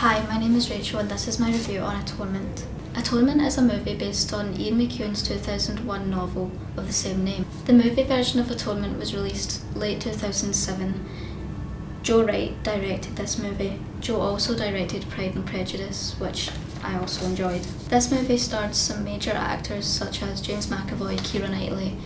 Hi, my name is Rachel and this is my review on Atonement. Atonement is a movie based on Ian McEwan's 2001 novel of the same name. The movie version of Atonement was released late 2007. Joe Wright directed this movie. Joe also directed Pride and Prejudice, which I also enjoyed. This movie starred some major actors such as James McAvoy, Keira Knightley,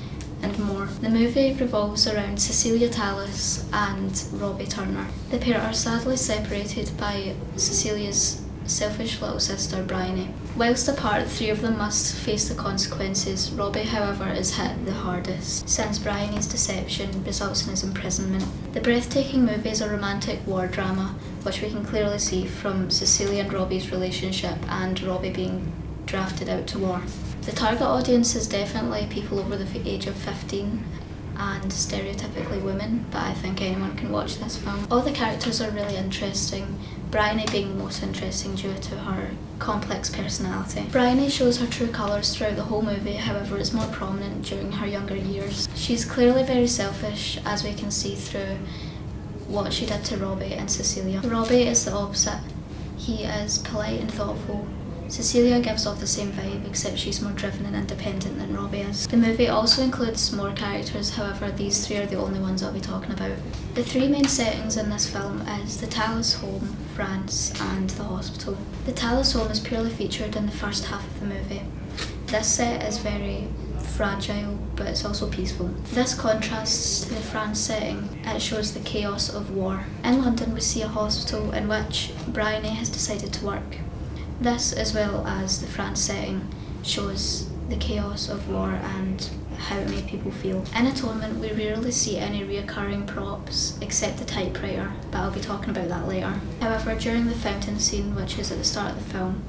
and more. The movie revolves around Cecilia Tallis and Robbie Turner. The pair are sadly separated by Cecilia's selfish little sister Bryony. Whilst apart, the three of them must face the consequences. Robbie, however, is hit the hardest, since Bryony's deception results in his imprisonment. The breathtaking movie is a romantic war drama, which we can clearly see from Cecilia and Robbie's relationship and Robbie being drafted out to war. The target audience is definitely people over the age of 15 and stereotypically women, but I think anyone can watch this film. All the characters are really interesting, Bryony being the most interesting due to her complex personality. Bryony shows her true colours throughout the whole movie, however it's more prominent during her younger years. She's clearly very selfish, as we can see through what she did to Robbie and Cecilia. Robbie is the opposite. He is polite and thoughtful. Cecilia gives off the same vibe, except she's more driven and independent than Robbie is. The movie also includes more characters, however these three are the only ones I'll be talking about. The three main settings in this film is the Tallis home, France, and the hospital. The Tallis home is purely featured in the first half of the movie. This set is very fragile, but it's also peaceful. This contrasts to the France setting. It shows the chaos of war. In London we see a hospital in which Bryony has decided to work. This, as well as the France setting, shows the chaos of war and how it made people feel. In Atonement, we rarely see any reoccurring props except the typewriter, but I'll be talking about that later. However, during the fountain scene, which is at the start of the film,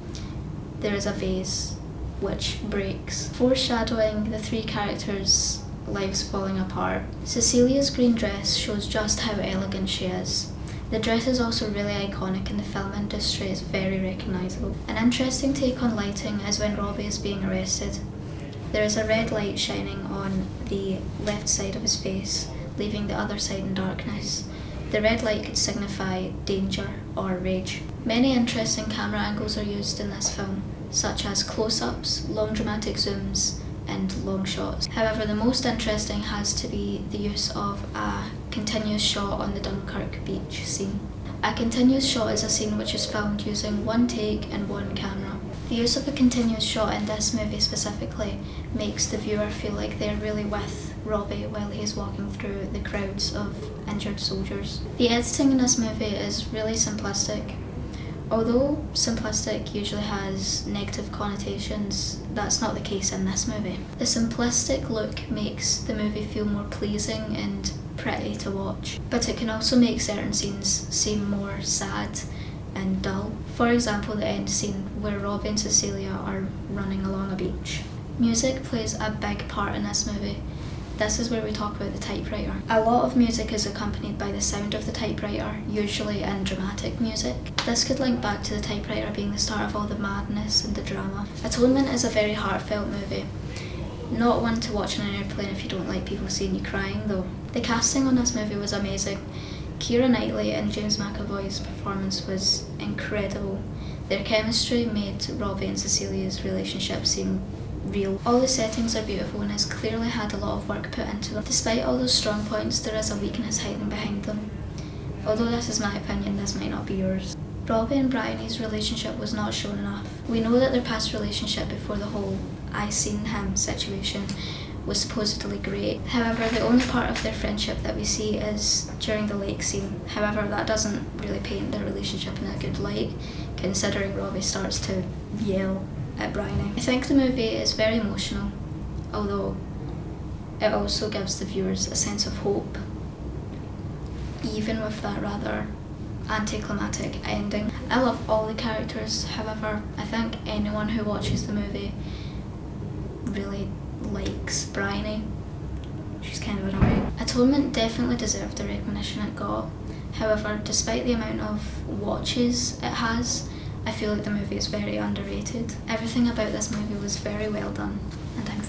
there is a vase which breaks, foreshadowing the three characters' lives falling apart. Cecilia's green dress shows just how elegant she is. The dress is also really iconic in the film industry, it's very recognisable. An interesting take on lighting is when Robbie is being arrested. There is a red light shining on the left side of his face, leaving the other side in darkness. The red light could signify danger or rage. Many interesting camera angles are used in this film, such as close-ups, long dramatic zooms, and long shots. However, the most interesting has to be the use of a continuous shot on the Dunkirk beach scene. A continuous shot is a scene which is filmed using one take and one camera. The use of a continuous shot in this movie specifically makes the viewer feel like they're really with Robbie while he's walking through the crowds of injured soldiers. The editing in this movie is really simplistic. Although simplistic usually has negative connotations, that's not the case in this movie. The simplistic look makes the movie feel more pleasing and pretty to watch, but it can also make certain scenes seem more sad and dull. For example, the end scene where Robbie and Cecilia are running along a beach. Music plays a big part in this movie. This is where we talk about the typewriter. A lot of music is accompanied by the sound of the typewriter, usually in dramatic music. This could link back to the typewriter being the start of all the madness and the drama. Atonement is a very heartfelt movie. Not one to watch on an airplane if you don't like people seeing you crying though. The casting on this movie was amazing. Keira Knightley and James McAvoy's performance was incredible. Their chemistry made Robbie and Cecilia's relationship seem real. All the settings are beautiful and has clearly had a lot of work put into them. Despite all those strong points, there is a weakness hiding behind them. Although this is my opinion, this might not be yours. Robbie and Bryony's relationship was not shown enough. We know that their past relationship before the whole I seen him situation was supposedly great. However, the only part of their friendship that we see is during the lake scene. However, that doesn't really paint their relationship in a good light, considering Robbie starts to yell at Bryony. I think the movie is very emotional, although it also gives the viewers a sense of hope, even with that rather anticlimactic ending. I love all the characters, however, I think anyone who watches the movie really likes Bryony. She's kind of annoying. Atonement definitely deserved the recognition it got. However, despite the amount of watches it has, I feel like the movie is very underrated. Everything about this movie was very well done, and I'm